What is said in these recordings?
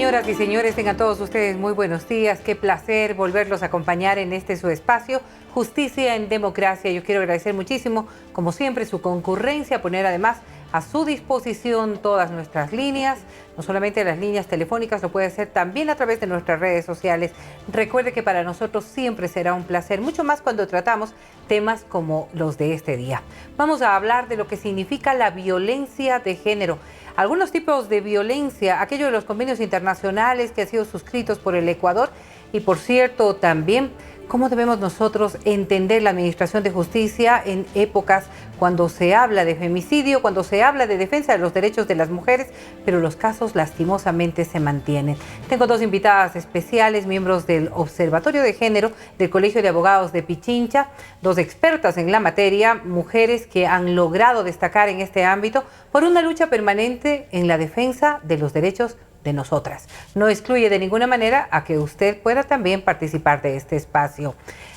Señoras y señores, tengan todos ustedes muy buenos días. Qué placer volverlos a acompañar en este su espacio, Justicia en Democracia. Yo quiero agradecer muchísimo, como siempre, su concurrencia, poner además a su disposición todas nuestras líneas, no solamente las líneas telefónicas, lo puede hacer también a través de nuestras redes sociales. Recuerde que para nosotros siempre será un placer, mucho más cuando tratamos temas como los de este día. Vamos a hablar de lo que significa la violencia de género. Algunos tipos de violencia, aquellos de los convenios internacionales que han sido suscritos por el Ecuador y, por cierto, también cómo debemos nosotros entender la administración de justicia en épocas cuando se habla de femicidio, cuando se habla de defensa de los derechos de las mujeres, pero los casos lastimosamente se mantienen. Tengo dos invitadas especiales, miembros del Observatorio de Género del Colegio de Abogados de Pichincha, dos expertas en la materia, mujeres que han logrado destacar en este ámbito por una lucha permanente en la defensa de los derechos de nosotras. No excluye de ninguna manera a que usted pueda también participar de este espacio.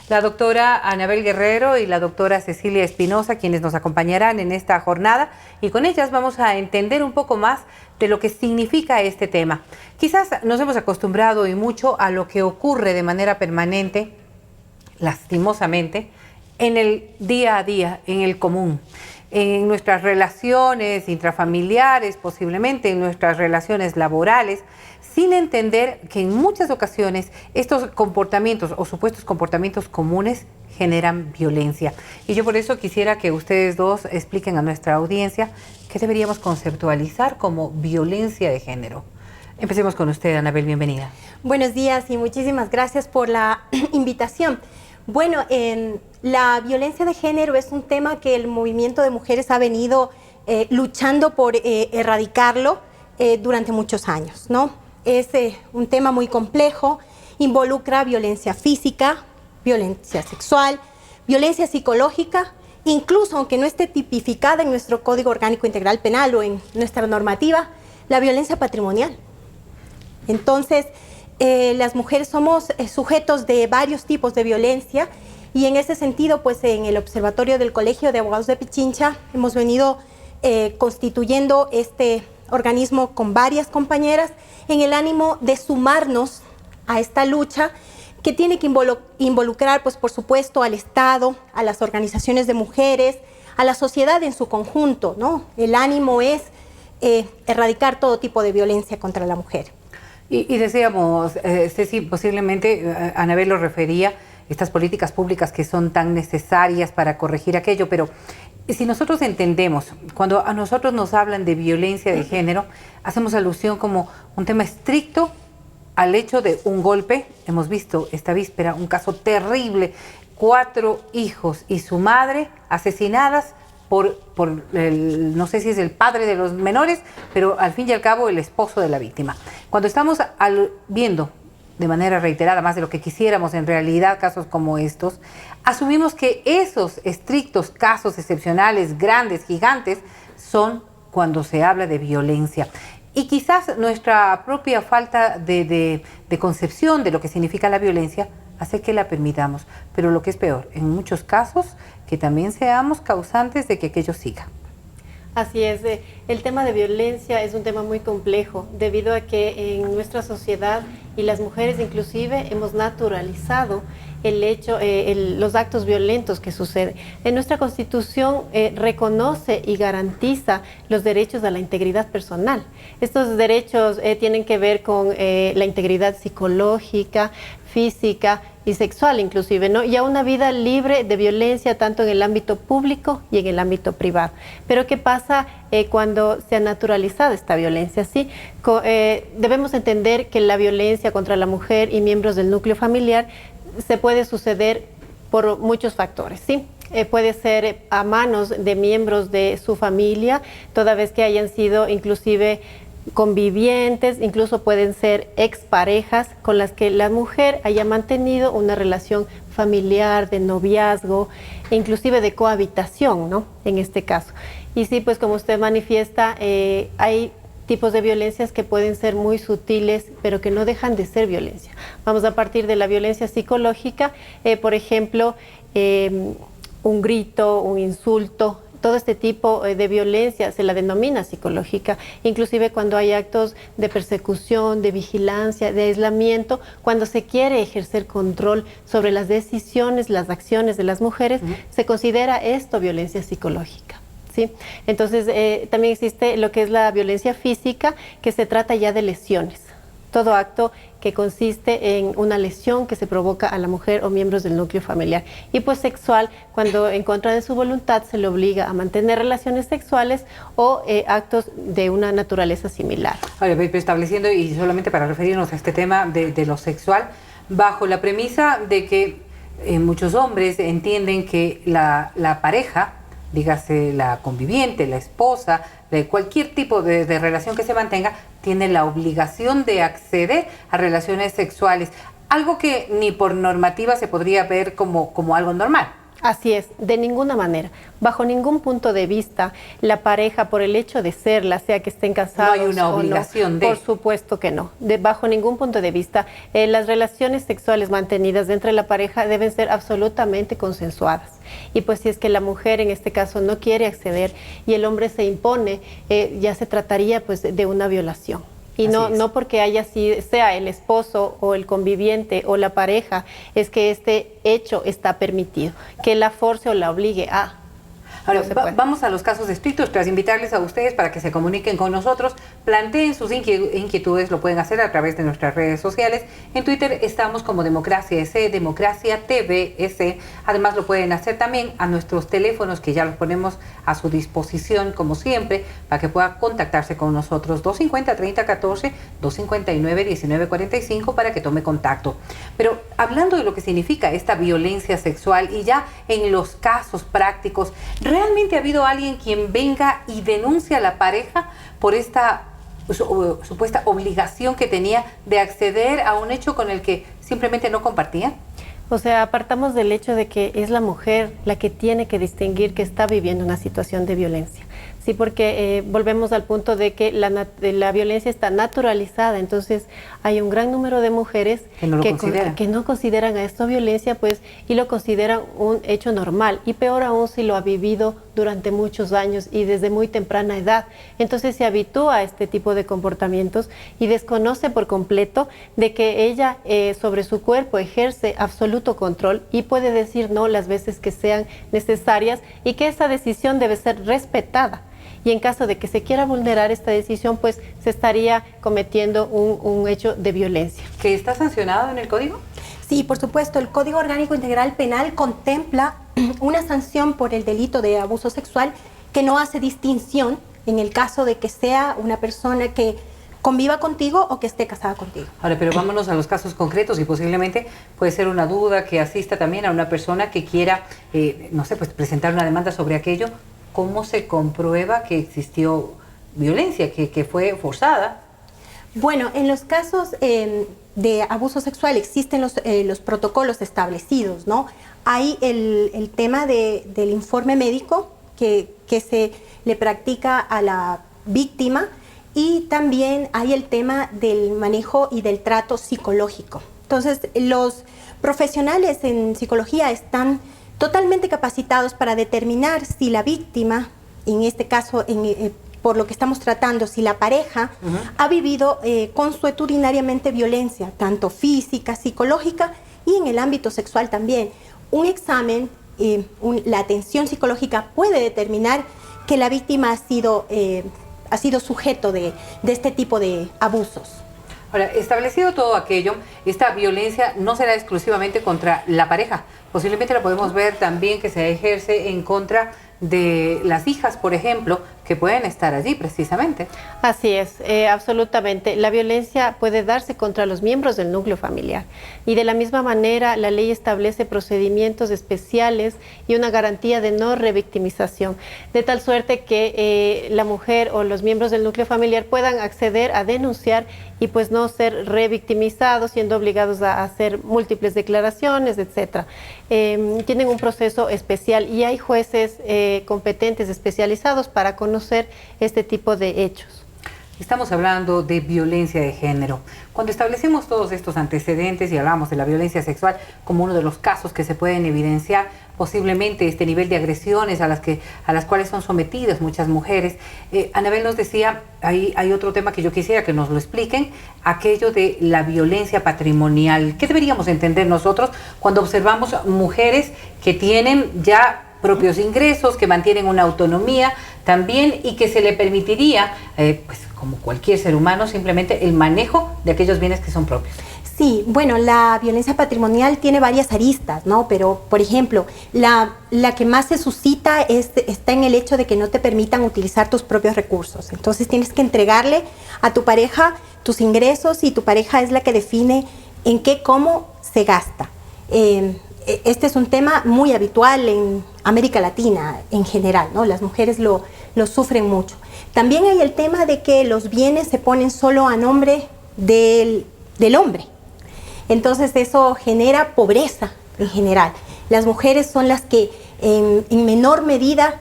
La doctora Anabel Guerrero y la doctora Cecilia Espinosa, quienes nos acompañarán en esta jornada, y con ellas vamos a entender un poco más de lo que significa este tema. Quizás nos hemos acostumbrado y mucho a lo que ocurre de manera permanente, lastimosamente, en el día a día, en el común, en nuestras relaciones intrafamiliares, posiblemente en nuestras relaciones laborales, sin entender que en muchas ocasiones estos comportamientos o supuestos comportamientos comunes generan violencia. Y yo por eso quisiera que ustedes dos expliquen a nuestra audiencia qué deberíamos conceptualizar como violencia de género. Empecemos con usted, Anabel, bienvenida. Buenos días y muchísimas gracias por la invitación. Bueno, la violencia de género es un tema que el movimiento de mujeres ha venido luchando por erradicarlo durante muchos años, ¿no? Es un tema muy complejo, involucra violencia física, violencia sexual, violencia psicológica, incluso aunque no esté tipificada en nuestro Código Orgánico Integral Penal o en nuestra normativa, la violencia patrimonial. Entonces, las mujeres somos sujetos de varios tipos de violencia y en ese sentido, pues en el Observatorio del Colegio de Abogados de Pichincha hemos venido constituyendo este organismo con varias compañeras en el ánimo de sumarnos a esta lucha que tiene que involucrar, pues por supuesto, al Estado, a las organizaciones de mujeres, a la sociedad en su conjunto, ¿no? El ánimo es erradicar todo tipo de violencia contra la mujer. Y decíamos, Ceci, posiblemente Anabel lo refería, estas políticas públicas que son tan necesarias para corregir aquello, pero si nosotros entendemos, cuando a nosotros nos hablan de violencia de género, hacemos alusión como un tema estricto al hecho de un golpe. Hemos visto esta víspera un caso terrible, 4 hijos y su madre asesinadas por no sé si es el padre de los menores, pero al fin y al cabo el esposo de la víctima. Cuando estamos viendo de manera reiterada, más de lo que quisiéramos en realidad, casos como estos, asumimos que esos estrictos casos excepcionales, grandes, gigantes, son cuando se habla de violencia. Y quizás nuestra propia falta de concepción de lo que significa la violencia hace que la permitamos. Pero lo que es peor, en muchos casos, que también seamos causantes de que aquello siga. Así es, el tema de violencia es un tema muy complejo debido a que en nuestra sociedad y las mujeres inclusive hemos naturalizado el hecho, los actos violentos que suceden. En nuestra Constitución reconoce y garantiza los derechos a la integridad personal. Estos derechos tienen que ver con la integridad psicológica, física y sexual inclusive, ¿no? Y a una vida libre de violencia tanto en el ámbito público y en el ámbito privado. Pero ¿qué pasa cuando se ha naturalizado esta violencia? ¿Sí? Debemos entender que la violencia contra la mujer y miembros del núcleo familiar se puede suceder por muchos factores, ¿sí? Puede ser a manos de miembros de su familia, toda vez que hayan sido inclusive convivientes, incluso pueden ser exparejas con las que la mujer haya mantenido una relación familiar, de noviazgo, e inclusive de cohabitación, ¿no? En este caso. Y sí, pues como usted manifiesta, hay tipos de violencias que pueden ser muy sutiles, pero que no dejan de ser violencia. Vamos a partir de la violencia psicológica, por ejemplo, un grito, un insulto, todo este tipo de violencia se la denomina psicológica, inclusive cuando hay actos de persecución, de vigilancia, de aislamiento, cuando se quiere ejercer control sobre las decisiones, las acciones de las mujeres, se considera esto violencia psicológica. ¿Sí? Entonces, también existe lo que es la violencia física, que se trata ya de lesiones. Todo acto que consiste en una lesión que se provoca a la mujer o miembros del núcleo familiar. Y pues sexual, cuando en contra de su voluntad se le obliga a mantener relaciones sexuales o actos de una naturaleza similar. Ahora, estableciendo, y solamente para referirnos a este tema de lo sexual, bajo la premisa de que muchos hombres entienden que la pareja, dígase la conviviente, la esposa, de cualquier tipo de relación que se mantenga, tiene la obligación de acceder a relaciones sexuales, algo que ni por normativa se podría ver como algo normal. Así es, de ninguna manera, bajo ningún punto de vista, la pareja, por el hecho de serla, sea que estén casados no hay una obligación o no, de... Por supuesto que no, bajo ningún punto de vista. Las relaciones sexuales mantenidas dentro de la pareja deben ser absolutamente consensuadas. Y pues si es que la mujer en este caso no quiere acceder y el hombre se impone, ya se trataría pues de una violación. Y no porque haya sea el esposo o el conviviente o la pareja, es que este hecho está permitido, que la force o la obligue a. Ahora, vamos a los casos estrictos, tras invitarles a ustedes para que se comuniquen con nosotros, planteen sus inquietudes, lo pueden hacer a través de nuestras redes sociales. En Twitter estamos como Democracia S, Democracia TV S. Además lo pueden hacer también a nuestros teléfonos, que ya los ponemos a su disposición como siempre, para que pueda contactarse con nosotros, 250-3014, 259-1945, para que tome contacto. Pero hablando de lo que significa esta violencia sexual y ya en los casos prácticos, ¿realmente ha habido alguien quien venga y denuncie a la pareja por esta supuesta obligación que tenía de acceder a un hecho con el que simplemente no compartía? O sea, apartamos del hecho de que es la mujer la que tiene que distinguir que está viviendo una situación de violencia. Sí, porque volvemos al punto de que la violencia está naturalizada, entonces hay un gran número de mujeres que no consideran a esto violencia, pues, y lo consideran un hecho normal, y peor aún si lo ha vivido durante muchos años y desde muy temprana edad. Entonces se habitúa a este tipo de comportamientos y desconoce por completo de que ella sobre su cuerpo ejerce absoluto control y puede decir no las veces que sean necesarias y que esa decisión debe ser respetada. Y en caso de que se quiera vulnerar esta decisión, pues se estaría cometiendo un hecho de violencia. ¿Que está sancionado en el código? Sí, por supuesto. El Código Orgánico Integral Penal contempla una sanción por el delito de abuso sexual que no hace distinción en el caso de que sea una persona que conviva contigo o que esté casada contigo. Ahora, pero vámonos a los casos concretos y posiblemente puede ser una duda que asista también a una persona que quiera, no sé, pues presentar una demanda sobre aquello. ¿Cómo se comprueba que existió violencia, que fue forzada? Bueno, en los casos de abuso sexual existen los protocolos establecidos, ¿no? Hay el tema del informe médico que se le practica a la víctima, y también hay el tema del manejo y del trato psicológico. Entonces, los profesionales en psicología están totalmente capacitados para determinar si la víctima, en este caso, por lo que estamos tratando, si la pareja ha vivido consuetudinariamente violencia, tanto física, psicológica y en el ámbito sexual también. Un examen, la atención psicológica puede determinar que la víctima ha sido sujeto de este tipo de abusos. Ahora, establecido todo aquello, esta violencia no será exclusivamente contra la pareja. Posiblemente la podemos ver también que se ejerce en contra de las hijas, por ejemplo, que pueden estar allí precisamente. Así es, absolutamente. La violencia puede darse contra los miembros del núcleo familiar. Y de la misma manera, la ley establece procedimientos especiales y una garantía de no revictimización, de tal suerte que la mujer o los miembros del núcleo familiar puedan acceder a denunciar y pues no ser revictimizados, siendo obligados a hacer múltiples declaraciones, etcétera. Tienen un proceso especial y hay jueces competentes, especializados para conocer este tipo de hechos. Estamos hablando de violencia de género. Cuando establecemos todos estos antecedentes y hablamos de la violencia sexual como uno de los casos que se pueden evidenciar posiblemente este nivel de agresiones a las cuales son sometidas muchas mujeres, Anabel nos decía, hay otro tema que yo quisiera que nos lo expliquen, aquello de la violencia patrimonial. ¿Qué deberíamos entender nosotros cuando observamos mujeres que tienen ya propios ingresos, que mantienen una autonomía también y que se le permitiría, pues como cualquier ser humano, simplemente el manejo de aquellos bienes que son propios? Sí, bueno, la violencia patrimonial tiene varias aristas, ¿no? Pero, por ejemplo, la que más se suscita está en el hecho de que no te permitan utilizar tus propios recursos. Entonces tienes que entregarle a tu pareja tus ingresos y tu pareja es la que define en qué, cómo se gasta. Este es un tema muy habitual en América Latina en general, ¿no? Las mujeres lo sufren mucho. También hay el tema de que los bienes se ponen solo a nombre del hombre. Entonces eso genera pobreza en general. Las mujeres son las que en menor medida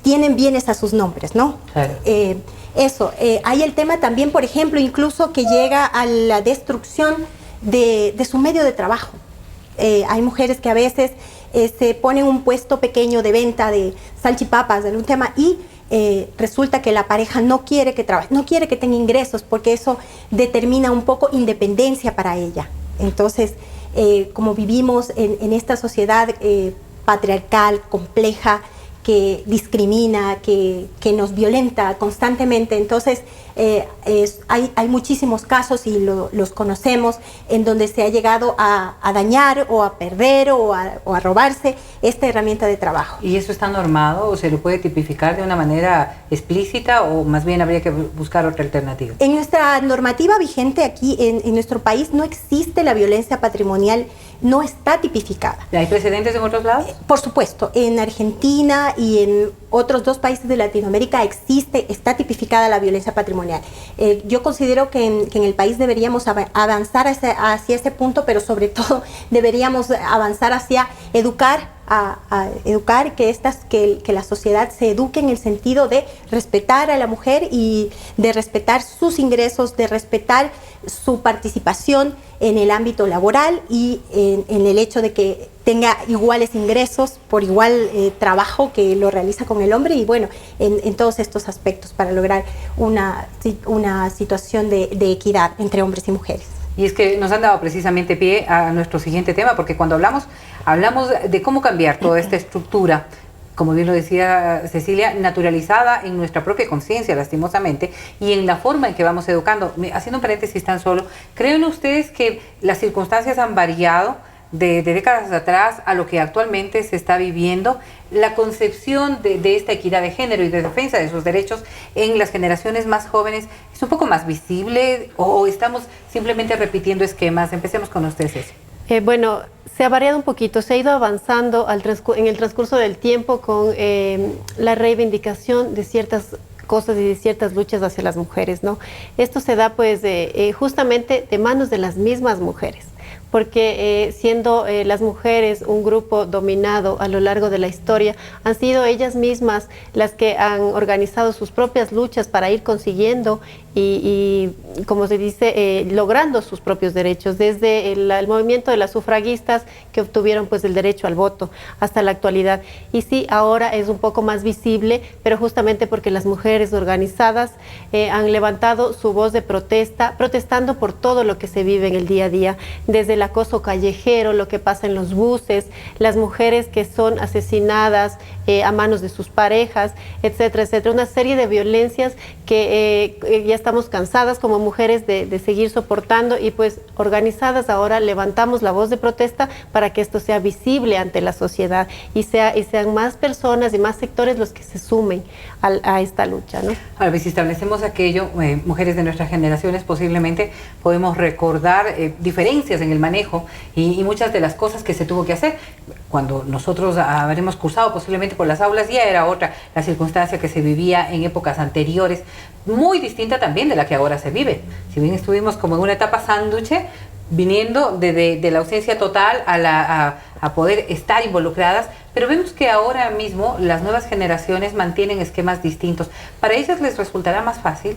tienen bienes a sus nombres, ¿no? Claro. Hay el tema también, por ejemplo, incluso que llega a la destrucción de su medio de trabajo. Hay mujeres que a veces se ponen un puesto pequeño de venta de salchipapas, de un tema, y resulta que la pareja no quiere que trabaje, no quiere que tenga ingresos, porque eso determina un poco independencia para ella. Entonces, como vivimos en esta sociedad patriarcal, compleja, que discrimina, que nos violenta constantemente, entonces hay muchísimos casos y los conocemos en donde se ha llegado a dañar o a perder o a robarse esta herramienta de trabajo. ¿Y eso está normado o se lo puede tipificar de una manera explícita o más bien habría que buscar otra alternativa? En nuestra normativa vigente aquí en nuestro país no existe la violencia patrimonial, no está tipificada. ¿Hay precedentes en otros lados? Por supuesto, en Argentina y en otros 2 países de Latinoamérica está tipificada la violencia patrimonial. Yo considero que en el país deberíamos avanzar hacia ese punto, pero sobre todo deberíamos avanzar hacia educar, educar que la sociedad se eduque en el sentido de respetar a la mujer y de respetar sus ingresos, de respetar su participación en el ámbito laboral y en el hecho de que tenga iguales ingresos por igual trabajo que lo realiza con el hombre y bueno, en todos estos aspectos para lograr una situación de equidad entre hombres y mujeres. Y es que nos han dado precisamente pie a nuestro siguiente tema, porque cuando hablamos de cómo cambiar toda esta estructura, como bien lo decía Cecilia, naturalizada en nuestra propia conciencia, lastimosamente, y en la forma en que vamos educando. Haciendo un paréntesis tan solo, ¿creen ustedes que las circunstancias han variado de décadas atrás a lo que actualmente se está viviendo? La concepción de esta equidad de género y de defensa de sus derechos en las generaciones más jóvenes es un poco más visible o estamos simplemente repitiendo esquemas. Empecemos con ustedes. Bueno, se ha variado un poquito, se ha ido avanzando en el transcurso del tiempo con la reivindicación de ciertas cosas y de ciertas luchas hacia las mujeres, ¿no? Esto se da pues justamente de manos de las mismas mujeres, porque siendo las mujeres un grupo dominado a lo largo de la historia, han sido ellas mismas las que han organizado sus propias luchas para ir consiguiendo y como se dice, logrando sus propios derechos, desde el movimiento de las sufragistas que obtuvieron pues el derecho al voto hasta la actualidad. Y sí, ahora es un poco más visible, pero justamente porque las mujeres organizadas han levantado su voz de protesta, protestando por todo lo que se vive en el día a día, desde el acoso callejero, lo que pasa en los buses, las mujeres que son asesinadas a manos de sus parejas, etcétera, etcétera. Una serie de violencias que ya estamos cansadas como mujeres de seguir soportando y pues organizadas ahora levantamos la voz de protesta para que esto sea visible ante la sociedad y sean más personas y más sectores los que se sumen a esta lucha, ¿no? Ahora, si establecemos aquello, mujeres de nuestras generaciones posiblemente podemos recordar diferencias en el manejo y muchas de las cosas que se tuvo que hacer. Cuando nosotros habremos cursado posiblemente por las aulas ya era otra la circunstancia que se vivía en épocas anteriores, muy distinta también de la que ahora se vive. Si bien estuvimos como en una etapa sándwich, viniendo de la ausencia total a poder estar involucradas, pero vemos que ahora mismo las nuevas generaciones mantienen esquemas distintos. ¿Para ellas les resultará más fácil?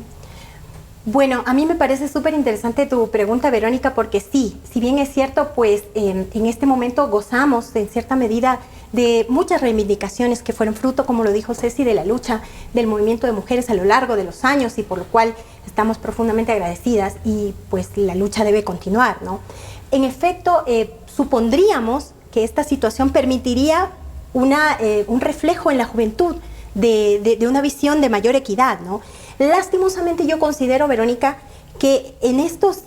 Bueno, a mí me parece súper interesante tu pregunta, Verónica, porque sí, si bien es cierto, pues en este momento gozamos en cierta medida de muchas reivindicaciones que fueron fruto, como lo dijo Ceci, de la lucha del movimiento de mujeres a lo largo de los años y por lo cual estamos profundamente agradecidas y pues la lucha debe continuar, ¿no? En efecto, supondríamos que esta situación permitiría un reflejo en la juventud de una visión de mayor equidad, ¿no? Lastimosamente yo considero, Verónica, que en estos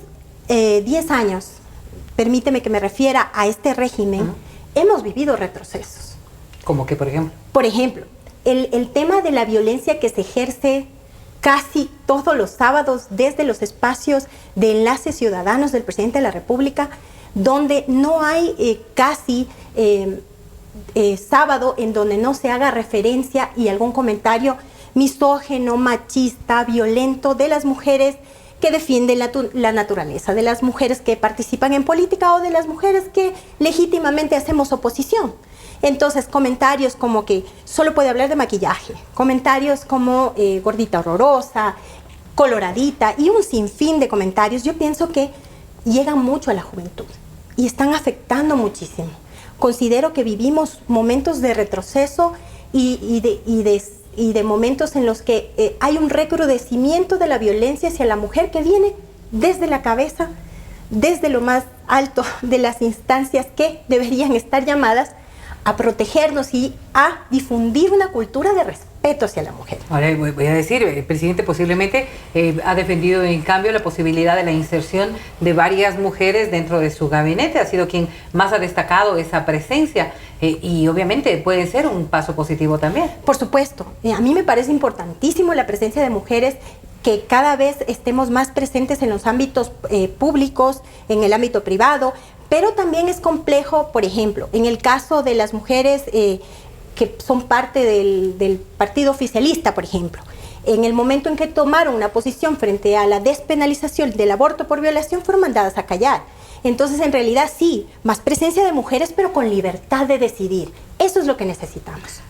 10 años, permíteme que me refiera a este régimen, hemos vivido retrocesos. ¿Cómo que, por ejemplo? Por ejemplo, el tema de la violencia que se ejerce casi todos los sábados desde los espacios de enlaces ciudadanos del presidente de la República, donde no hay casi sábado en donde no se haga referencia y algún comentario misógino, machista, violento de las mujeres que defienden la naturaleza, de las mujeres que participan en política o de las mujeres que legítimamente hacemos oposición. Entonces, comentarios como que solo puede hablar de maquillaje, comentarios como gordita horrorosa, coloradita y un sinfín de comentarios, yo pienso que llegan mucho a la juventud y están afectando muchísimo. Considero que vivimos momentos de retroceso y de momentos en los que hay un recrudecimiento de la violencia hacia la mujer que viene desde la cabeza, desde lo más alto de las instancias que deberían estar llamadas a protegernos y a difundir una cultura de respeto hacia la mujer. Ahora voy a decir, el presidente posiblemente ha defendido en cambio la posibilidad de la inserción de varias mujeres dentro de su gabinete, ha sido quien más ha destacado esa presencia y obviamente puede ser un paso positivo también. Por supuesto, a mí me parece importantísimo la presencia de mujeres, que cada vez estemos más presentes en los ámbitos públicos, en el ámbito privado, pero también es complejo, por ejemplo, en el caso de las mujeres que son parte del partido oficialista, por ejemplo, en el momento en que tomaron una posición frente a la despenalización del aborto por violación, fueron mandadas a callar. Entonces, en realidad, sí, más presencia de mujeres, pero con libertad de decidir. Eso es lo que necesitamos.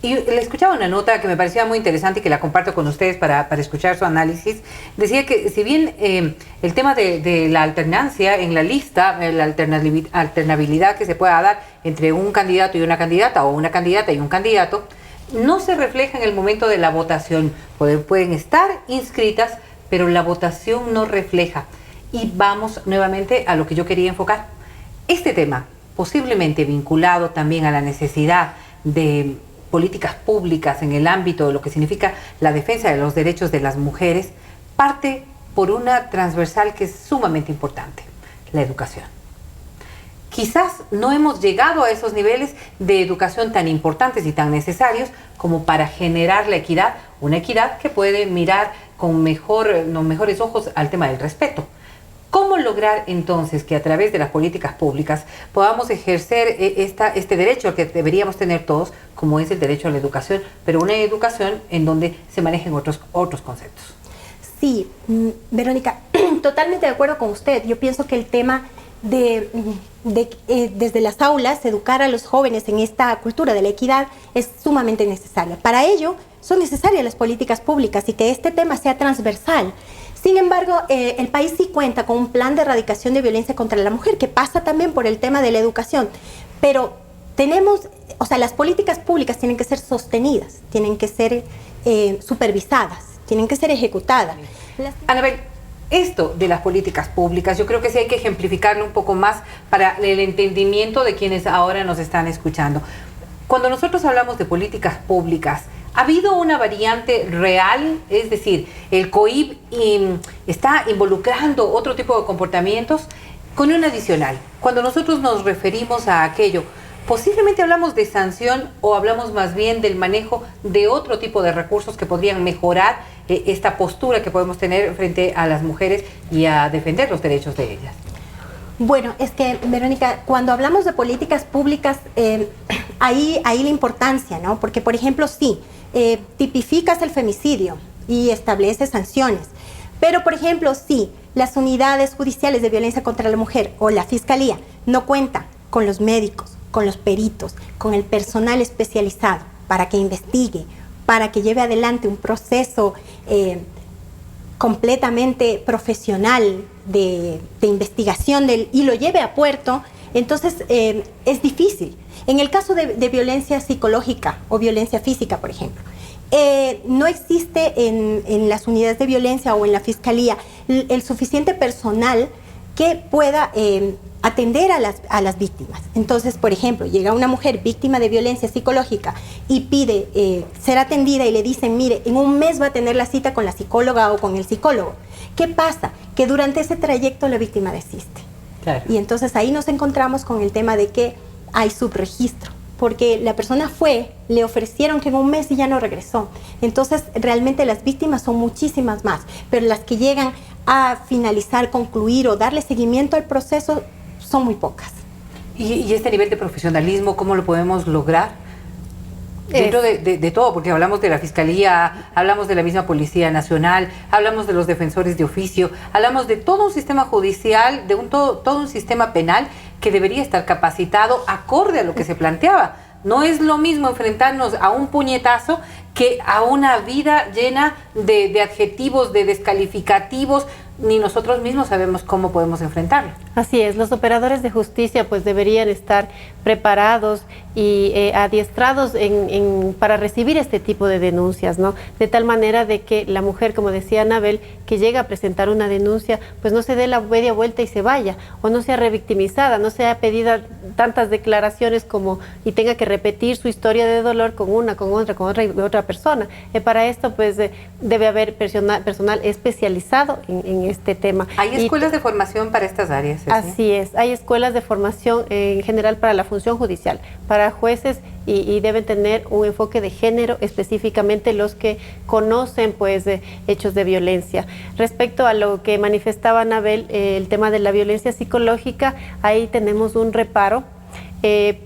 Y le escuchaba una nota que me parecía muy interesante y que la comparto con ustedes para escuchar su análisis. Decía que si bien el tema de la alternancia en la lista, la alternabilidad que se pueda dar entre un candidato y una candidata o una candidata y un candidato, no se refleja en el momento de la votación. Pueden estar inscritas, pero la votación no refleja. Y vamos nuevamente a lo que yo quería enfocar. Este tema, posiblemente vinculado también a la necesidad de políticas públicas en el ámbito de lo que significa la defensa de los derechos de las mujeres, parte por una transversal que es sumamente importante, la educación. Quizás no hemos llegado a esos niveles de educación tan importantes y tan necesarios como para generar la equidad, una equidad que puede mirar con mejores ojos al tema del respeto. ¿Cómo lograr entonces que a través de las políticas públicas podamos ejercer este derecho que deberíamos tener todos, como es el derecho a la educación, pero una educación en donde se manejen otros conceptos? Sí, Verónica, totalmente de acuerdo con usted. Yo pienso que el tema desde las aulas, educar a los jóvenes en esta cultura de la equidad es sumamente necesaria. Para ello, son necesarias las políticas públicas y que este tema sea transversal. Sin embargo, el país sí cuenta con un plan de erradicación de violencia contra la mujer que pasa también por el tema de la educación. Pero las políticas públicas tienen que ser sostenidas, tienen que ser supervisadas, tienen que ser ejecutadas. Anabel, esto de las políticas públicas, yo creo que sí hay que ejemplificarlo un poco más para el entendimiento de quienes ahora nos están escuchando. Cuando nosotros hablamos de políticas públicas, ¿ha habido una variante real? Es decir, el COIP está involucrando otro tipo de comportamientos con un adicional. Cuando nosotros nos referimos a aquello, posiblemente hablamos de sanción o hablamos más bien del manejo de otro tipo de recursos que podrían mejorar esta postura que podemos tener frente a las mujeres y a defender los derechos de ellas. Bueno, es que, Verónica, cuando hablamos de políticas públicas, ahí la importancia, ¿no? Porque, por ejemplo, sí, tipificas el femicidio y estableces sanciones. Pero, por ejemplo, sí, las unidades judiciales de violencia contra la mujer o la fiscalía no cuentan con los médicos, con los peritos, con el personal especializado para que investigue, para que lleve adelante un proceso completamente profesional de investigación y lo lleve a puerto, entonces es difícil. En el caso de violencia psicológica o violencia física, por ejemplo, no existe en las unidades de violencia o en la fiscalía el suficiente personal que pueda atender a las víctimas. Entonces, por ejemplo, llega una mujer víctima de violencia psicológica y pide ser atendida y le dicen, mire, en un mes va a tener la cita con la psicóloga o con el psicólogo. ¿Qué pasa? Que durante ese trayecto la víctima desiste. Claro. Y entonces ahí nos encontramos con el tema de que hay subregistro, porque la persona fue, le ofrecieron que en un mes y ya no regresó. Entonces, realmente las víctimas son muchísimas más, pero las que llegan a finalizar, concluir o darle seguimiento al proceso son muy pocas. ¿Y este nivel de profesionalismo cómo lo podemos lograr? Dentro de todo, porque hablamos de la Fiscalía, hablamos de la misma Policía Nacional, hablamos de los defensores de oficio, hablamos de todo un sistema judicial, de todo un sistema penal que debería estar capacitado acorde a lo que se planteaba. No es lo mismo enfrentarnos a un puñetazo que a una vida llena de adjetivos, de descalificativos. Ni nosotros mismos sabemos cómo podemos enfrentarlo. Así es, los operadores de justicia pues deberían estar preparados y adiestrados para recibir este tipo de denuncias, ¿no? De tal manera de que la mujer, como decía Anabel, que llega a presentar una denuncia, pues no se dé la media vuelta y se vaya, o no sea revictimizada, no sea pedida tantas declaraciones como y tenga que repetir su historia de dolor con otra persona. Para esto pues debe haber personal especializado en este tema. ¿Hay escuelas de formación para estas áreas? Así es, hay escuelas de formación en general para la función judicial, para jueces y deben tener un enfoque de género, específicamente los que conocen pues hechos de violencia. Respecto a lo que manifestaba Anabel, el tema de la violencia psicológica, ahí tenemos un reparo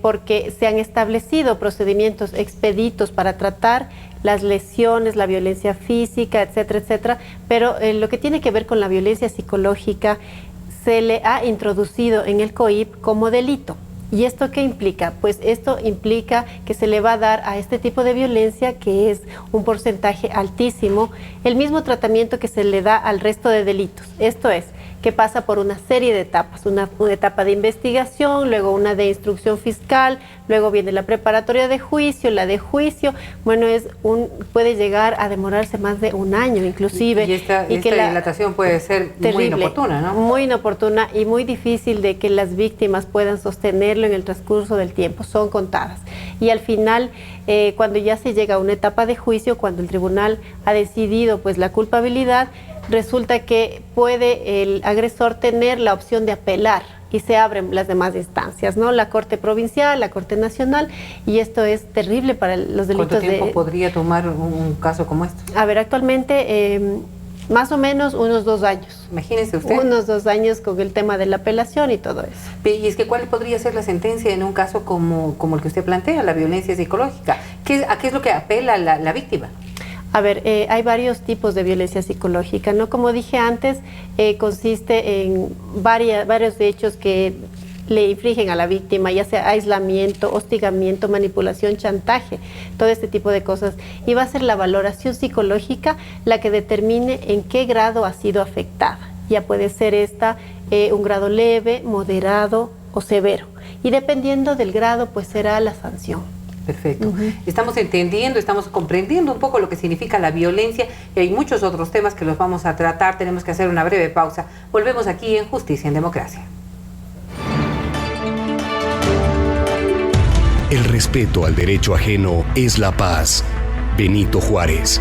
porque se han establecido procedimientos expeditos para tratar las lesiones, la violencia física, etcétera, etcétera, pero lo que tiene que ver con la violencia psicológica se le ha introducido en el COIP como delito. ¿Y esto qué implica? Pues esto implica que se le va a dar a este tipo de violencia, que es un porcentaje altísimo, el mismo tratamiento que se le da al resto de delitos. Esto es, que pasa por una serie de etapas, una etapa de investigación, luego una de instrucción fiscal, luego viene la preparatoria de juicio, la de juicio, bueno, puede llegar a demorarse más de un año inclusive. Y esta dilatación puede ser terrible, muy inoportuna, ¿no? Muy inoportuna y muy difícil de que las víctimas puedan sostenerlo en el transcurso del tiempo, son contadas. Y al final, cuando ya se llega a una etapa de juicio, cuando el tribunal ha decidido pues la culpabilidad, resulta que puede el agresor tener la opción de apelar y se abren las demás instancias, ¿no? La Corte Provincial, la Corte Nacional, y esto es terrible para los delitos. ¿Cuánto tiempo podría tomar un caso como este? A ver, actualmente más o menos unos 2 años. Imagínese usted. Unos 2 años con el tema de la apelación y todo eso. Y es que ¿cuál podría ser la sentencia en un caso como el que usted plantea, la violencia psicológica? ¿A qué es lo que apela la víctima? A ver, hay varios tipos de violencia psicológica, ¿no? Como dije antes, consiste en varios hechos que le infligen a la víctima, ya sea aislamiento, hostigamiento, manipulación, chantaje, todo este tipo de cosas. Y va a ser la valoración psicológica la que determine en qué grado ha sido afectada. Ya puede ser un grado leve, moderado o severo. Y dependiendo del grado, pues será la sanción. Perfecto. Estamos entendiendo, estamos comprendiendo un poco lo que significa la violencia y hay muchos otros temas que los vamos a tratar. Tenemos que hacer una breve pausa. Volvemos aquí en Justicia en Democracia. El respeto al derecho ajeno es la paz. Benito Juárez.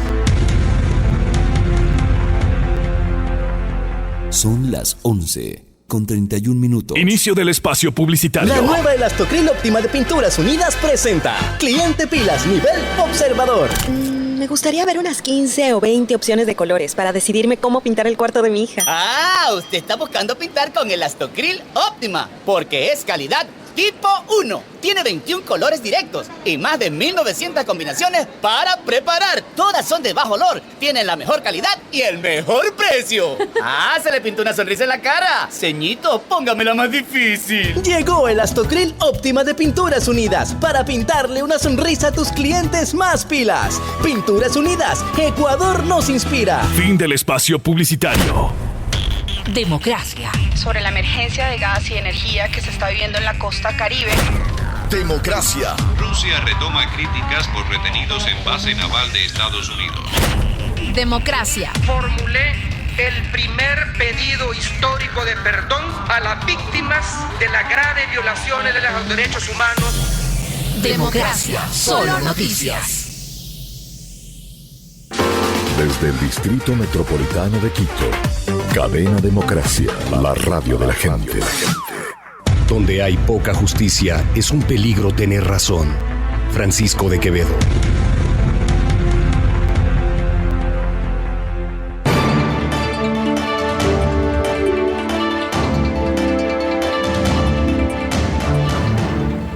Son las 11:31. Inicio del espacio publicitario. La nueva Elastocril Óptima de Pinturas Unidas presenta Cliente Pilas Nivel Observador. Me gustaría ver unas 15 o 20 opciones de colores para decidirme cómo pintar el cuarto de mi hija. Ah, usted está buscando pintar con Elastocril Óptima, porque es calidad Tipo 1. Tiene 21 colores directos y más de 1900 combinaciones para preparar. Todas son de bajo olor, tienen la mejor calidad y el mejor precio. ¡Ah, se le pintó una sonrisa en la cara! Ceñito, póngamela más difícil. Llegó el Astocryl Óptima de Pinturas Unidas para pintarle una sonrisa a tus clientes más pilas. Pinturas Unidas, Ecuador nos inspira. Fin del espacio publicitario. Democracia. Sobre la emergencia de gas y energía que se está viviendo en la costa Caribe. Democracia. Rusia retoma críticas por retenidos en base naval de Estados Unidos. Democracia. Formulé el primer pedido histórico de perdón a las víctimas de las graves violaciones de los derechos humanos. Democracia. Solo noticias. Desde el Distrito Metropolitano de Quito, Cadena Democracia, la radio de la gente. Donde hay poca justicia, es un peligro tener razón. Francisco de Quevedo.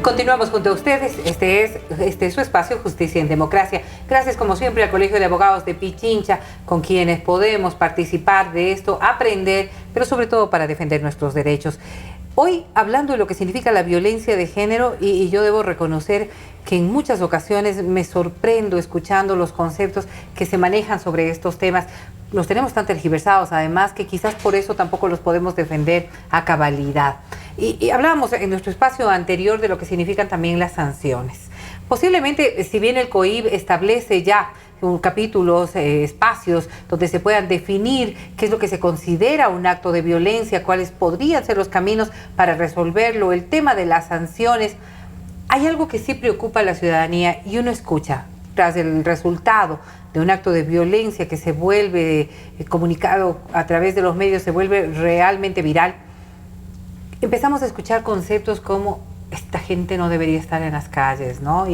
Continuamos junto a ustedes. Este es su espacio Justicia en Democracia. Gracias como siempre al Colegio de Abogados de Pichincha, con quienes podemos participar de esto, aprender, pero sobre todo para defender nuestros derechos. Hoy hablando de lo que significa la violencia de género, y yo debo reconocer que en muchas ocasiones me sorprendo escuchando los conceptos que se manejan sobre estos temas. Los tenemos tan tergiversados, además, que quizás por eso tampoco los podemos defender a cabalidad. Y hablábamos en nuestro espacio anterior de lo que significan también las sanciones. Posiblemente, si bien el COIB establece ya capítulos, espacios donde se puedan definir qué es lo que se considera un acto de violencia, cuáles podrían ser los caminos para resolverlo, el tema de las sanciones, hay algo que sí preocupa a la ciudadanía y uno escucha tras el resultado de un acto de violencia que se vuelve comunicado a través de los medios, se vuelve realmente viral. Empezamos a escuchar conceptos como esta gente no debería estar en las calles, ¿no?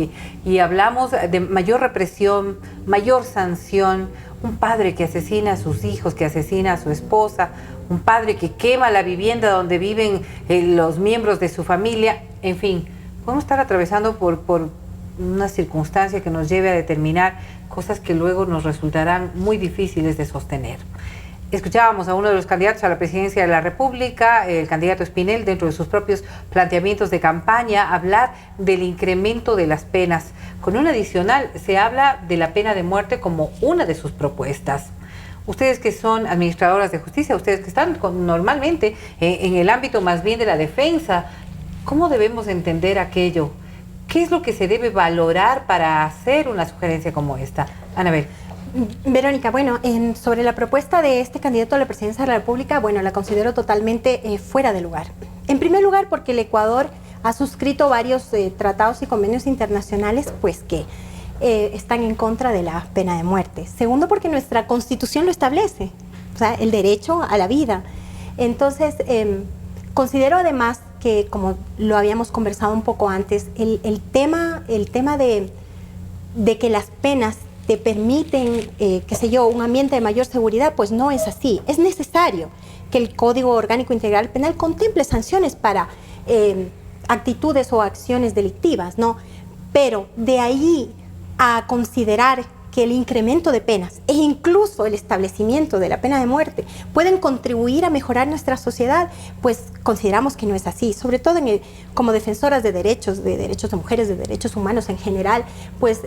Y hablamos de mayor represión, mayor sanción, un padre que asesina a sus hijos, que asesina a su esposa, un padre que quema la vivienda donde viven los miembros de su familia, en fin, podemos estar atravesando por una circunstancia que nos lleve a determinar cosas que luego nos resultarán muy difíciles de sostener. Escuchábamos a uno de los candidatos a la presidencia de la República, el candidato Espinel, dentro de sus propios planteamientos de campaña, hablar del incremento de las penas. Con un adicional, se habla de la pena de muerte como una de sus propuestas. Ustedes que son administradoras de justicia, ustedes que están normalmente en el ámbito más bien de la defensa, ¿cómo debemos entender aquello? ¿Qué es lo que se debe valorar para hacer una sugerencia como esta? Anabel. Verónica, bueno, sobre la propuesta de este candidato a la presidencia de la República, bueno, la considero totalmente fuera de lugar. En primer lugar, porque el Ecuador ha suscrito varios tratados y convenios internacionales, pues que están en contra de la pena de muerte. Segundo, porque nuestra Constitución lo establece, o sea, el derecho a la vida. Entonces, considero además que, como lo habíamos conversado un poco antes, el tema de que las penas te permiten, qué sé yo, un ambiente de mayor seguridad, pues no es así. Es necesario que el Código Orgánico Integral Penal contemple sanciones para actitudes o acciones delictivas, ¿no? Pero de ahí a considerar que el incremento de penas e incluso el establecimiento de la pena de muerte pueden contribuir a mejorar nuestra sociedad, pues consideramos que no es así. Sobre todo como defensoras de derechos de mujeres, de derechos humanos en general, pues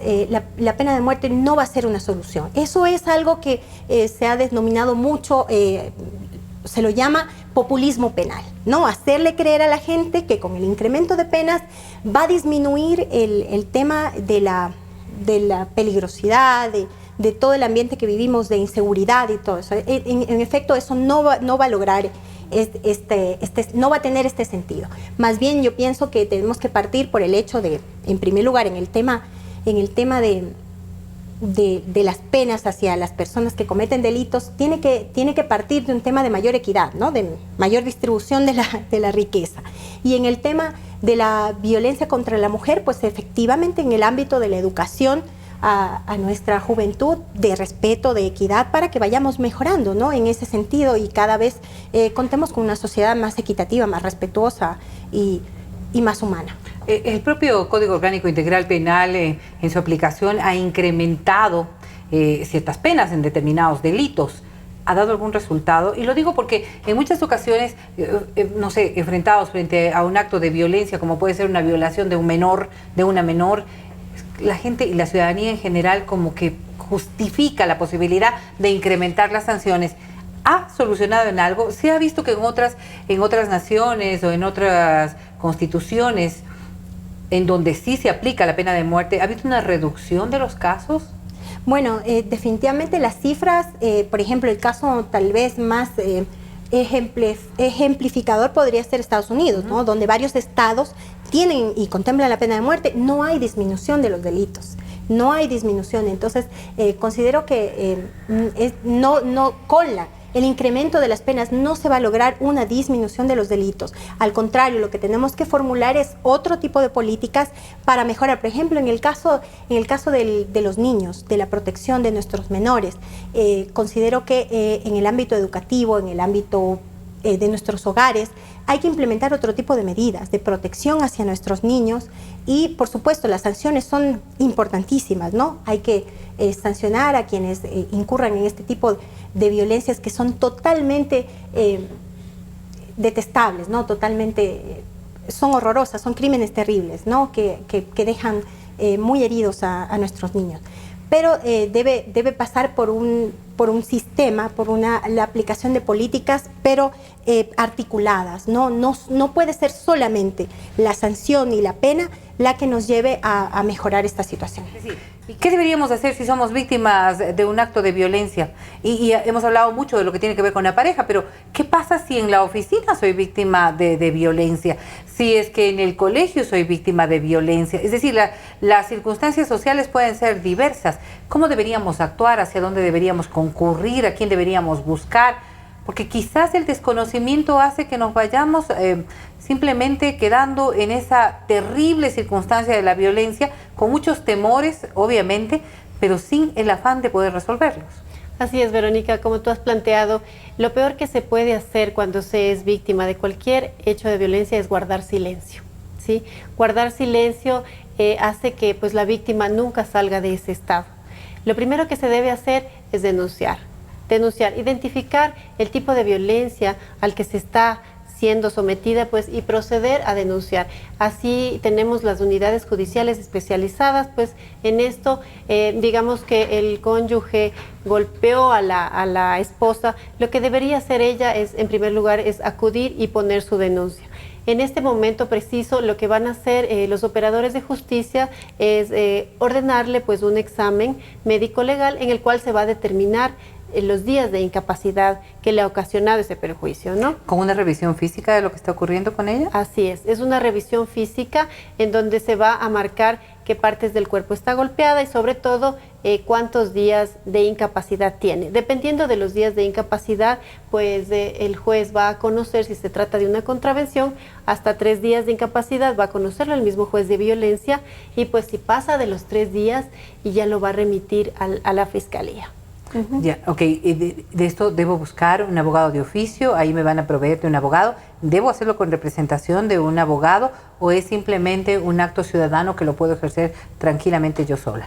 la pena de muerte no va a ser una solución. Eso es algo que se ha denominado mucho, se lo llama populismo penal, ¿no? Hacerle creer a la gente que con el incremento de penas va a disminuir el tema de la peligrosidad, de todo el ambiente que vivimos, de inseguridad y todo eso. En efecto, eso no va a lograr, no va a tener este sentido. Más bien, yo pienso que tenemos que partir por el hecho de, en primer lugar, en el tema de las penas hacia las personas que cometen delitos, tiene que partir de un tema de mayor equidad, ¿no? De mayor distribución de la riqueza. Y en el tema de la violencia contra la mujer, pues efectivamente en el ámbito de la educación a nuestra juventud, de respeto, de equidad, para que vayamos mejorando, ¿no? En ese sentido, y cada vez contemos con una sociedad más equitativa, más respetuosa y y más humana. El propio Código Orgánico Integral Penal en su aplicación ha incrementado ciertas penas en determinados delitos. ¿Ha dado algún resultado? Y lo digo porque en muchas ocasiones, no sé, enfrentados frente a un acto de violencia, como puede ser una violación de un menor, de una menor, la gente y la ciudadanía en general como que justifica la posibilidad de incrementar las sanciones. ¿Ha solucionado en algo? ¿Se ha visto que en otras naciones o en otras constituciones en donde sí se aplica la pena de muerte, ha habido una reducción de los casos? Bueno, definitivamente las cifras, por ejemplo, el caso tal vez más ejemplificador podría ser Estados Unidos, ¿no? Donde varios estados tienen y contemplan la pena de muerte, no hay disminución de los delitos, no hay disminución. Entonces, considero que el incremento de las penas no se va a lograr una disminución de los delitos. Al contrario, lo que tenemos que formular es otro tipo de políticas para mejorar. Por ejemplo, en el caso de los niños, de la protección de nuestros menores, considero que en el ámbito educativo, en el ámbito de nuestros hogares, hay que implementar otro tipo de medidas de protección hacia nuestros niños y, por supuesto, las sanciones son importantísimas, ¿no? Hay que sancionar a quienes incurran en este tipo de violencias que son totalmente detestables, ¿no? Son horrorosas, son crímenes terribles, ¿no? Que dejan muy heridos a nuestros niños. Pero debe pasar por un sistema, la aplicación de políticas, pero articuladas. No puede ser solamente la sanción y la pena la que nos lleve a mejorar esta situación. Sí. ¿Y qué deberíamos hacer si somos víctimas de un acto de violencia? Y hemos hablado mucho de lo que tiene que ver con la pareja, pero ¿qué pasa si en la oficina soy víctima de violencia? Si es que en el colegio soy víctima de violencia. Es decir, las circunstancias sociales pueden ser diversas. ¿Cómo deberíamos actuar? ¿Hacia dónde deberíamos concurrir? ¿A quién deberíamos buscar? Porque quizás el desconocimiento hace que nos vayamos simplemente quedando en esa terrible circunstancia de la violencia, con muchos temores, obviamente, pero sin el afán de poder resolverlos. Así es, Verónica, como tú has planteado, lo peor que se puede hacer cuando se es víctima de cualquier hecho de violencia es guardar silencio, ¿sí? Guardar silencio hace que pues, la víctima nunca salga de ese estado. Lo primero que se debe hacer es denunciar, identificar el tipo de violencia al que se está siendo sometida, pues, y proceder a denunciar. Así tenemos las unidades judiciales especializadas, pues, en esto, digamos que el cónyuge golpeó a la esposa, lo que debería hacer ella es, en primer lugar, es acudir y poner su denuncia. En este momento preciso, lo que van a hacer los operadores de justicia es ordenarle, pues, un examen médico-legal en el cual se va a determinar los días de incapacidad que le ha ocasionado ese perjuicio, ¿no? ¿Con una revisión física de lo que está ocurriendo con ella? Así es una revisión física en donde se va a marcar qué partes del cuerpo está golpeada y sobre todo cuántos días de incapacidad tiene. Dependiendo de los días de incapacidad, pues el juez va a conocer si se trata de una contravención, hasta 3 días de incapacidad va a conocerlo el mismo juez de violencia y pues si pasa de los 3 días y ya lo va a remitir a la fiscalía. Ya, ok. De esto debo buscar un abogado de oficio, ahí me van a proveer de un abogado. ¿Debo hacerlo con representación de un abogado o es simplemente un acto ciudadano que lo puedo ejercer tranquilamente yo sola?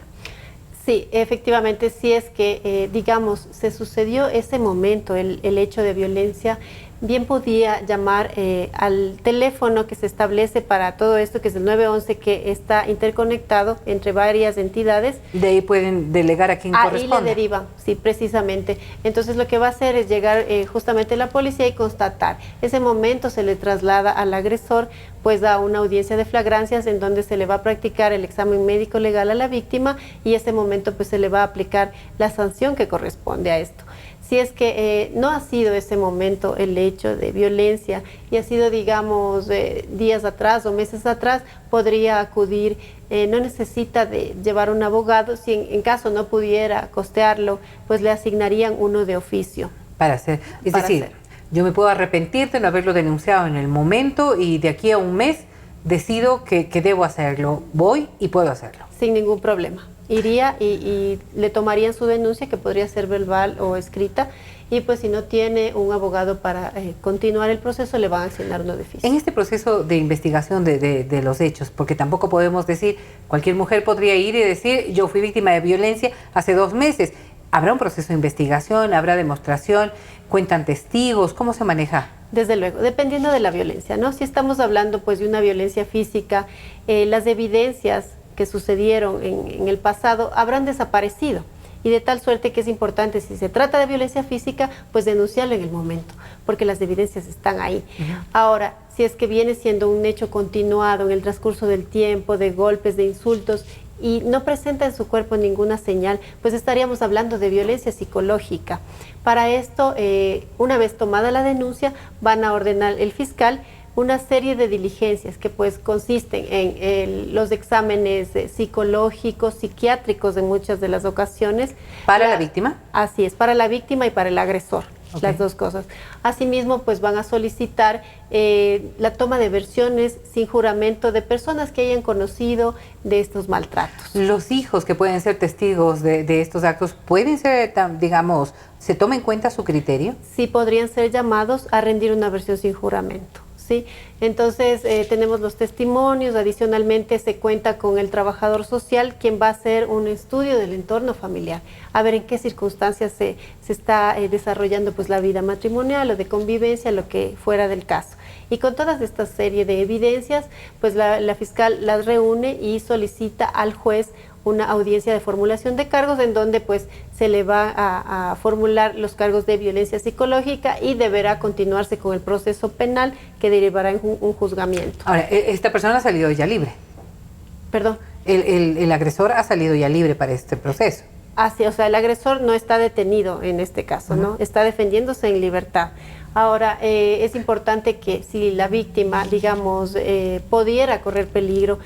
Sí, efectivamente, si es que, digamos, se sucedió ese momento, el hecho de violencia, bien podía llamar al teléfono que se establece para todo esto, que es el 911, que está interconectado entre varias entidades. De ahí pueden delegar a quien corresponda. Ahí le derivan, sí, precisamente. Entonces lo que va a hacer es llegar justamente la policía y constatar. Ese momento se le traslada al agresor, pues a una audiencia de flagrancias en donde se le va a practicar el examen médico legal a la víctima y ese momento pues se le va a aplicar la sanción que corresponde a esto. Si es que no ha sido ese momento el hecho de violencia y ha sido, digamos, días atrás o meses atrás, podría acudir, no necesita de llevar un abogado, si en caso no pudiera costearlo, pues le asignarían uno de oficio. Para hacer, es decir, yo me puedo arrepentir de no haberlo denunciado en el momento y de aquí a un mes decido que debo hacerlo, voy y puedo hacerlo. Sin ningún problema. Iría y le tomarían su denuncia, que podría ser verbal o escrita, y pues si no tiene un abogado para continuar el proceso, le van a asignar un oficio. En este proceso de investigación de los hechos, porque tampoco podemos decir, cualquier mujer podría ir y decir, yo fui víctima de violencia hace 2 meses. ¿Habrá un proceso de investigación? ¿Habrá demostración? ¿Cuentan testigos? ¿Cómo se maneja? Desde luego, dependiendo de la violencia, ¿no? Si estamos hablando pues de una violencia física, las evidencias que sucedieron en el pasado habrán desaparecido. Y de tal suerte que es importante, si se trata de violencia física, pues denunciarlo en el momento, porque las evidencias están ahí. Ahora, si es que viene siendo un hecho continuado en el transcurso del tiempo, de golpes, de insultos, y no presenta en su cuerpo ninguna señal, pues estaríamos hablando de violencia psicológica. Para esto, una vez tomada la denuncia, van a ordenar el fiscal una serie de diligencias que pues consisten en los exámenes psicológicos, psiquiátricos en muchas de las ocasiones. ¿Para la víctima? Así es, para la víctima y para el agresor. Okay. Las dos cosas. Asimismo, pues van a solicitar la toma de versiones sin juramento de personas que hayan conocido de estos maltratos. Los hijos que pueden ser testigos de estos actos, ¿pueden ser, digamos, se toma en cuenta su criterio? Sí, podrían ser llamados a rendir una versión sin juramento. ¿Sí? Entonces tenemos los testimonios, adicionalmente se cuenta con el trabajador social, quien va a hacer un estudio del entorno familiar, a ver en qué circunstancias se está desarrollando pues la vida matrimonial o de convivencia, lo que fuera del caso. Y con todas esta serie de evidencias, pues la fiscal las reúne y solicita al juez una audiencia de formulación de cargos en donde pues se le va a formular los cargos de violencia psicológica y deberá continuarse con el proceso penal que derivará en un juzgamiento. Ahora, esta persona ha salido ya libre. ¿Perdón? El agresor ha salido ya libre para este proceso. Así, o sea, el agresor no está detenido en este caso, ¿no? Está defendiéndose en libertad. Ahora, es importante que si la víctima, digamos, pudiera correr peligro,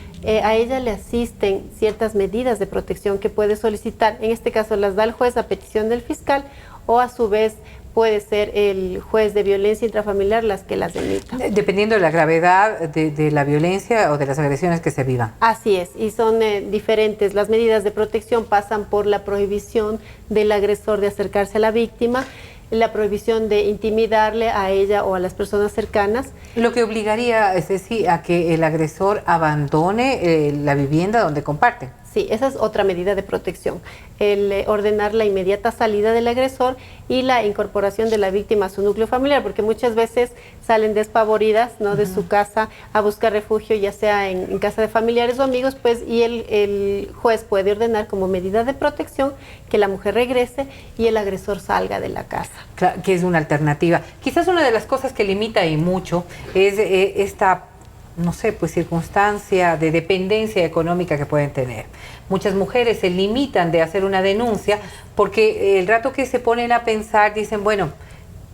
a ella le asisten ciertas medidas de protección que puede solicitar. En este caso las da el juez a petición del fiscal o a su vez puede ser el juez de violencia intrafamiliar las que las emita. Dependiendo de la gravedad de la violencia o de las agresiones que se vivan. Así es, y son diferentes. Las medidas de protección pasan por la prohibición del agresor de acercarse a la víctima, la prohibición de intimidarle a ella o a las personas cercanas. Lo que obligaría, es decir, a que el agresor abandone la vivienda donde comparten. Sí, esa es otra medida de protección, el ordenar la inmediata salida del agresor y la incorporación de la víctima a su núcleo familiar, porque muchas veces salen despavoridas, ¿no? De su casa a buscar refugio, ya sea en casa de familiares o amigos, pues, y el juez puede ordenar como medida de protección que la mujer regrese y el agresor salga de la casa. Claro, que es una alternativa. Quizás una de las cosas que limita y mucho es esta, no sé, pues circunstancia de dependencia económica que pueden tener. Muchas mujeres se limitan de hacer una denuncia porque el rato que se ponen a pensar dicen, bueno,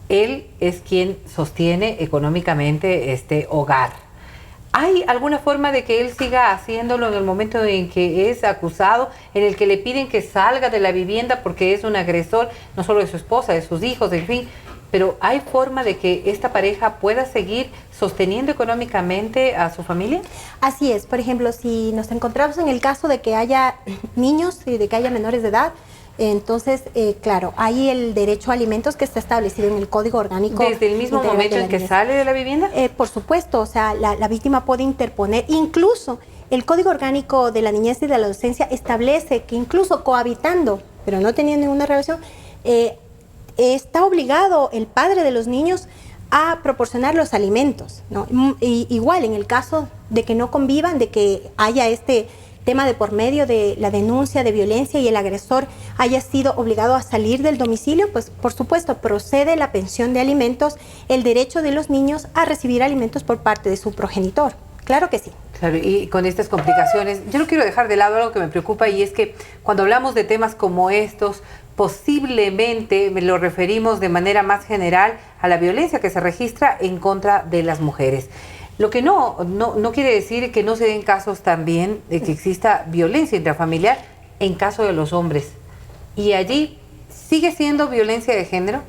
él es quien sostiene económicamente este hogar. ¿Hay alguna forma de que él siga haciéndolo en el momento en que es acusado, en el que le piden que salga de la vivienda porque es un agresor, no solo de su esposa, de sus hijos, en fin? Pero ¿hay forma de que esta pareja pueda seguir sosteniendo económicamente a su familia? Así es. Por ejemplo, si nos encontramos en el caso de que haya niños y de que haya menores de edad, entonces, claro, hay el derecho a alimentos que está establecido en el Código Orgánico. ¿Desde el mismo momento en que sale de la vivienda? Por supuesto, o sea, la víctima puede interponer, incluso el Código Orgánico de la Niñez y de la Adolescencia establece que incluso cohabitando, pero no teniendo ninguna relación, está obligado el padre de los niños a proporcionar los alimentos, ¿no? Igual en el caso de que no convivan, de que haya este tema de por medio de la denuncia de violencia y el agresor haya sido obligado a salir del domicilio, pues por supuesto procede la pensión de alimentos, el derecho de los niños a recibir alimentos por parte de su progenitor. Claro que sí. Claro, y con estas complicaciones, yo no quiero dejar de lado algo que me preocupa, y es que cuando hablamos de temas como estos, posiblemente lo referimos de manera más general a la violencia que se registra en contra de las mujeres. Lo que no quiere decir que no se den casos también de que exista violencia intrafamiliar en caso de los hombres. ¿Y allí sigue siendo violencia de género?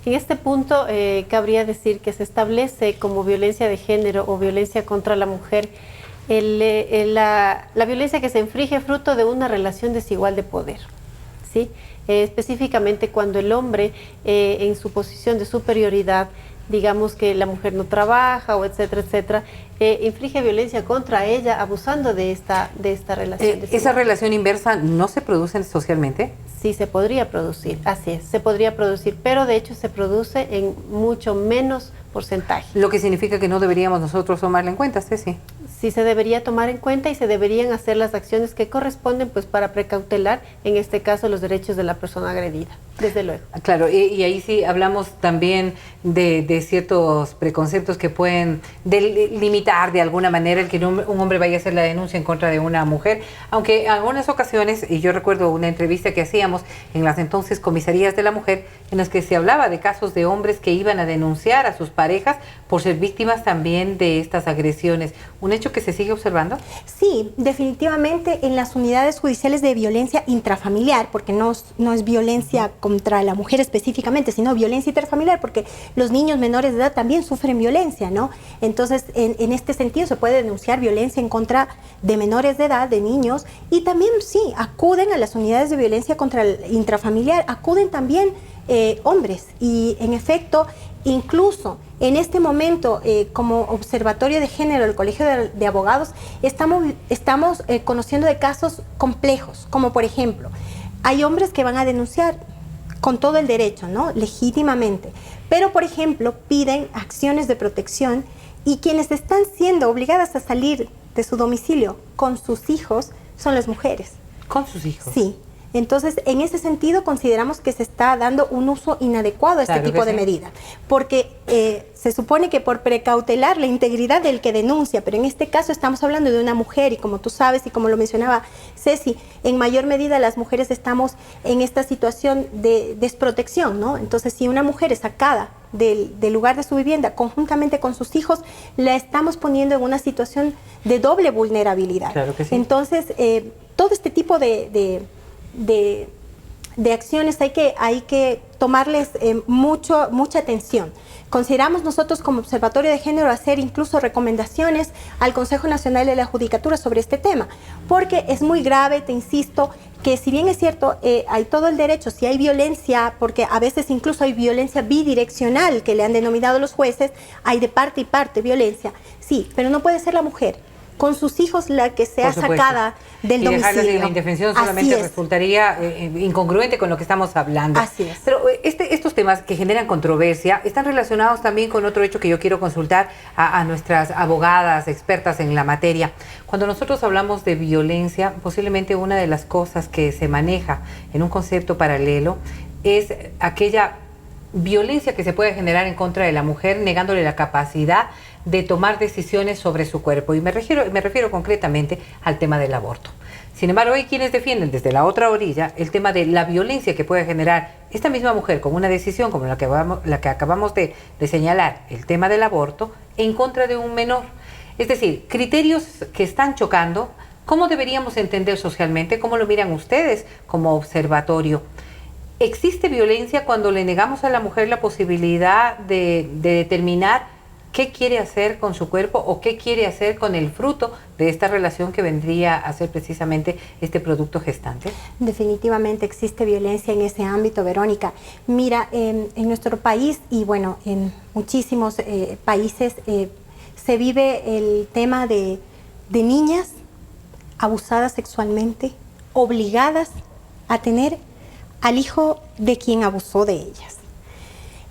En este punto cabría decir que se establece como violencia de género o violencia contra la mujer la violencia que se inflige fruto de una relación desigual de poder, ¿sí? específicamente cuando el hombre en su posición de superioridad, digamos que la mujer no trabaja o etcétera, etcétera, inflige violencia contra ella abusando de esta relación. ¿Esa relación inversa no se produce socialmente? Sí, se podría producir, así es, se podría producir, pero de hecho se produce en mucho menos porcentaje. Lo que significa que no deberíamos nosotros tomarla en cuenta, Ceci. Sí, se debería tomar en cuenta y se deberían hacer las acciones que corresponden pues para precautelar, en este caso, los derechos de la persona agredida, desde luego. Claro, y ahí sí hablamos también de ciertos preconceptos que pueden limitar de alguna manera el que un hombre vaya a hacer la denuncia en contra de una mujer, aunque en algunas ocasiones, y yo recuerdo una entrevista que hacíamos en las entonces comisarías de la mujer, en las que se hablaba de casos de hombres que iban a denunciar a sus parejas por ser víctimas también de estas agresiones. ¿Un hecho que se sigue observando? Sí, definitivamente en las unidades judiciales de violencia intrafamiliar, porque no es violencia contra la mujer específicamente, sino violencia intrafamiliar, porque los niños menores de edad también sufren violencia, ¿no? Entonces, en este sentido se puede denunciar violencia en contra de menores de edad, de niños, y también sí, acuden a las unidades de violencia contra el intrafamiliar, acuden también hombres, y en efecto, incluso en este momento, como Observatorio de Género del Colegio de Abogados, estamos conociendo de casos complejos, como por ejemplo, hay hombres que van a denunciar con todo el derecho, ¿no? Legítimamente, pero por ejemplo piden acciones de protección y quienes están siendo obligadas a salir de su domicilio con sus hijos son las mujeres. ¿Con sus hijos? Sí. Entonces, en ese sentido, consideramos que se está dando un uso inadecuado a este tipo de medida, porque se supone que por precautelar la integridad del que denuncia, pero en este caso estamos hablando de una mujer y como tú sabes y como lo mencionaba Ceci, en mayor medida las mujeres estamos en esta situación de desprotección, ¿no? Entonces, si una mujer es sacada del lugar de su vivienda conjuntamente con sus hijos, la estamos poniendo en una situación de doble vulnerabilidad. Claro que sí. Entonces, todo este tipo de acciones hay que tomarles mucha atención. Consideramos nosotros como Observatorio de Género hacer incluso recomendaciones al Consejo Nacional de la Judicatura sobre este tema, porque es muy grave, te insisto, que si bien es cierto, hay todo el derecho, si hay violencia, porque a veces incluso hay violencia bidireccional, que le han denominado los jueces, hay de parte y parte violencia, sí, pero no puede ser la mujer con sus hijos la que sea sacada del domicilio. Y dejarlas en la indefensión solamente resultaría incongruente con lo que estamos hablando. Así es. Pero estos temas que generan controversia están relacionados también con otro hecho que yo quiero consultar a nuestras abogadas expertas en la materia. Cuando nosotros hablamos de violencia, posiblemente una de las cosas que se maneja en un concepto paralelo es aquella violencia que se puede generar en contra de la mujer, negándole la capacidad de tomar decisiones sobre su cuerpo. Y me refiero concretamente al tema del aborto. Sin embargo, hay quienes defienden desde la otra orilla el tema de la violencia que puede generar esta misma mujer con una decisión como la que acabamos de señalar, el tema del aborto, en contra de un menor. Es decir, criterios que están chocando. ¿Cómo deberíamos entender socialmente? ¿Cómo lo miran ustedes como observatorio? ¿Existe violencia cuando le negamos a la mujer la posibilidad de determinar qué quiere hacer con su cuerpo o qué quiere hacer con el fruto de esta relación que vendría a ser precisamente este producto gestante? Definitivamente existe violencia en ese ámbito, Verónica. Mira, en nuestro país y bueno, en muchísimos países se vive el tema de niñas abusadas sexualmente, obligadas a tener al hijo de quien abusó de ellas.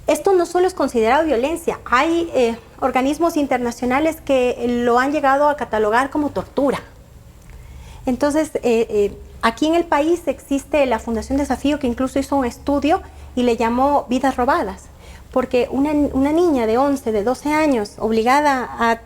Esto no solo es considerado violencia, hay organismos internacionales que lo han llegado a catalogar como tortura. Entonces, aquí en el país existe la Fundación Desafío, que incluso hizo un estudio y le llamó vidas robadas, porque una niña de 11, de 12 años, obligada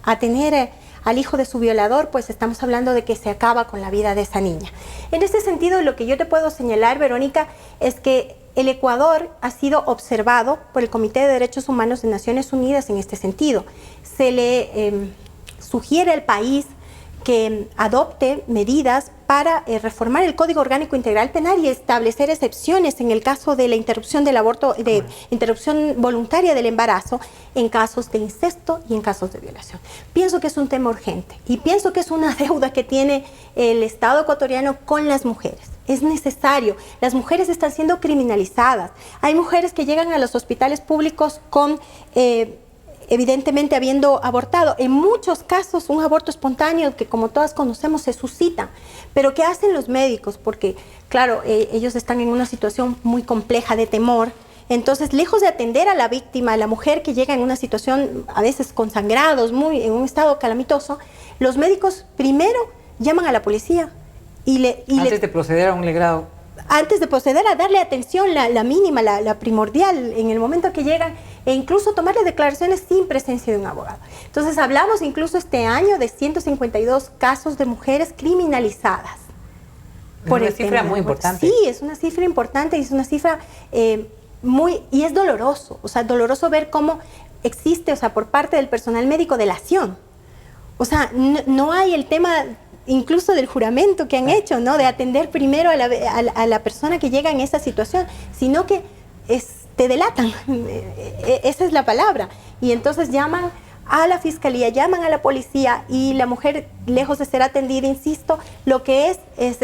a tener al hijo de su violador, pues estamos hablando de que se acaba con la vida de esa niña. En este sentido, lo que yo te puedo señalar, Verónica, es que el Ecuador ha sido observado por el Comité de Derechos Humanos de Naciones Unidas en este sentido. Se le sugiere al país que adopte medidas para reformar el Código Orgánico Integral Penal y establecer excepciones en el caso de la interrupción del aborto, de interrupción voluntaria del embarazo, en casos de incesto y en casos de violación. Pienso que es un tema urgente y pienso que es una deuda que tiene el Estado ecuatoriano con las mujeres. es necesario. Las mujeres están siendo criminalizadas. Hay mujeres que llegan a los hospitales públicos con, evidentemente, habiendo abortado. En muchos casos, un aborto espontáneo, que como todas conocemos, se suscita. Pero ¿qué hacen los médicos? Porque, claro, ellos están en una situación muy compleja de temor. Entonces, lejos de atender a la víctima, a la mujer que llega en una situación a veces con sangrados, en un estado calamitoso, los médicos primero llaman a la policía. Antes de proceder a un legrado. Antes de proceder a darle atención, la mínima, la primordial, en el momento que llegan, e incluso tomarle declaraciones sin presencia de un abogado. Entonces, hablamos incluso este año de 152 casos de mujeres criminalizadas. Es una cifra muy importante. Sí, es una cifra importante y es una cifra... y es doloroso, o sea, doloroso ver cómo existe, o sea, por parte del personal médico delación. O sea, no hay el tema incluso del juramento que han hecho, ¿no? De atender primero a la persona que llega en esa situación, sino que te delatan, esa es la palabra. Y entonces llaman a la fiscalía, llaman a la policía y la mujer, lejos de ser atendida, insisto, lo que es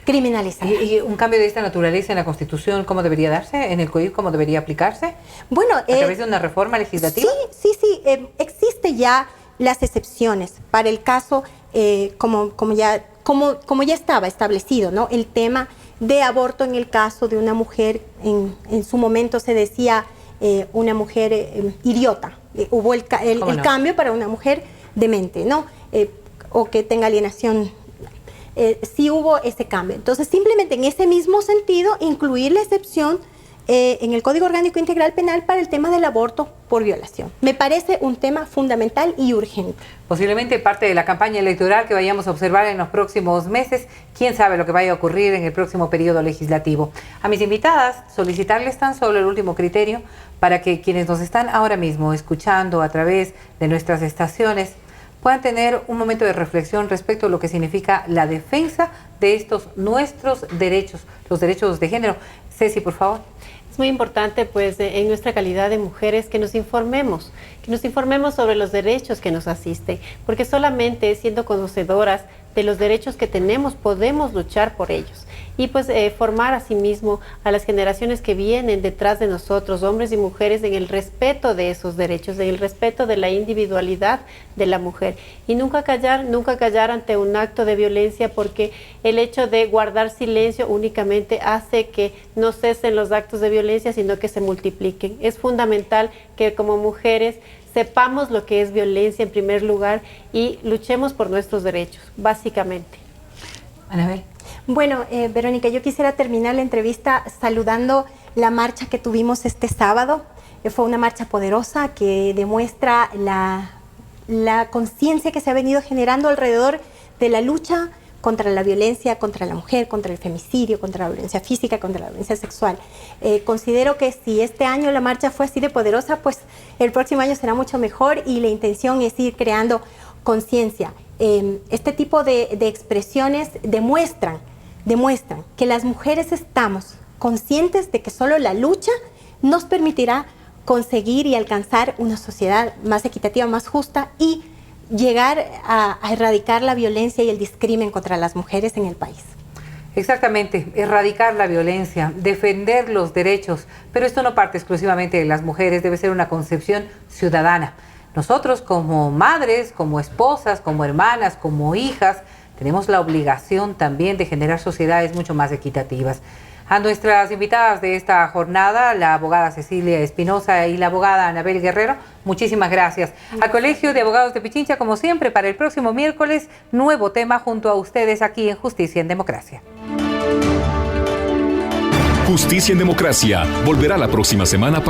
criminalizada. ¿Y un cambio de esta naturaleza en la Constitución cómo debería darse? ¿En el COIP cómo debería aplicarse? Bueno, ¿a través de una reforma legislativa? Sí. Existe ya las excepciones para el caso, como ya estaba establecido, ¿no? El tema de aborto en el caso de una mujer, en su momento se decía una mujer idiota. Hubo el cambio para una mujer demente, ¿no? O que tenga alienación. Sí hubo ese cambio. Entonces, simplemente en ese mismo sentido, incluir la excepción en el Código Orgánico Integral Penal para el tema del aborto por violación. Me parece un tema fundamental y urgente. Posiblemente parte de la campaña electoral que vayamos a observar en los próximos meses. Quién sabe lo que vaya a ocurrir en el próximo periodo legislativo. A mis invitadas, solicitarles tan solo el último criterio para que quienes nos están ahora mismo escuchando a través de nuestras estaciones puedan tener un momento de reflexión respecto a lo que significa la defensa de estos nuestros derechos, los derechos de género. Ceci, por favor. Es muy importante, pues, en nuestra calidad de mujeres, que nos informemos sobre los derechos que nos asisten, porque solamente siendo conocedoras de los derechos que tenemos podemos luchar por ellos. Y pues formar asimismo a las generaciones que vienen detrás de nosotros, hombres y mujeres, en el respeto de esos derechos, en el respeto de la individualidad de la mujer. Y nunca callar ante un acto de violencia, porque el hecho de guardar silencio únicamente hace que no cesen los actos de violencia, sino que se multipliquen. Es fundamental que como mujeres sepamos lo que es violencia en primer lugar y luchemos por nuestros derechos, básicamente. Anabel. Bueno, Verónica, yo quisiera terminar la entrevista saludando la marcha que tuvimos este sábado. Fue una marcha poderosa que demuestra la conciencia que se ha venido generando alrededor de la lucha contra la violencia contra la mujer, contra el femicidio, contra la violencia física, contra la violencia sexual. Considero que si este año la marcha fue así de poderosa, pues el próximo año será mucho mejor, y la intención es ir creando conciencia. Este tipo de expresiones demuestran que las mujeres estamos conscientes de que solo la lucha nos permitirá conseguir y alcanzar una sociedad más equitativa, más justa, y llegar a erradicar la violencia y el discrimen contra las mujeres en el país. Exactamente, erradicar la violencia, defender los derechos, pero esto no parte exclusivamente de las mujeres, debe ser una concepción ciudadana. Nosotros como madres, como esposas, como hermanas, como hijas, tenemos la obligación también de generar sociedades mucho más equitativas. A nuestras invitadas de esta jornada, la abogada Cecilia Espinosa y la abogada Anabel Guerrero, muchísimas gracias. Al Colegio de Abogados de Pichincha, como siempre, para el próximo miércoles, nuevo tema junto a ustedes aquí en Justicia en Democracia. Justicia en Democracia volverá la próxima semana.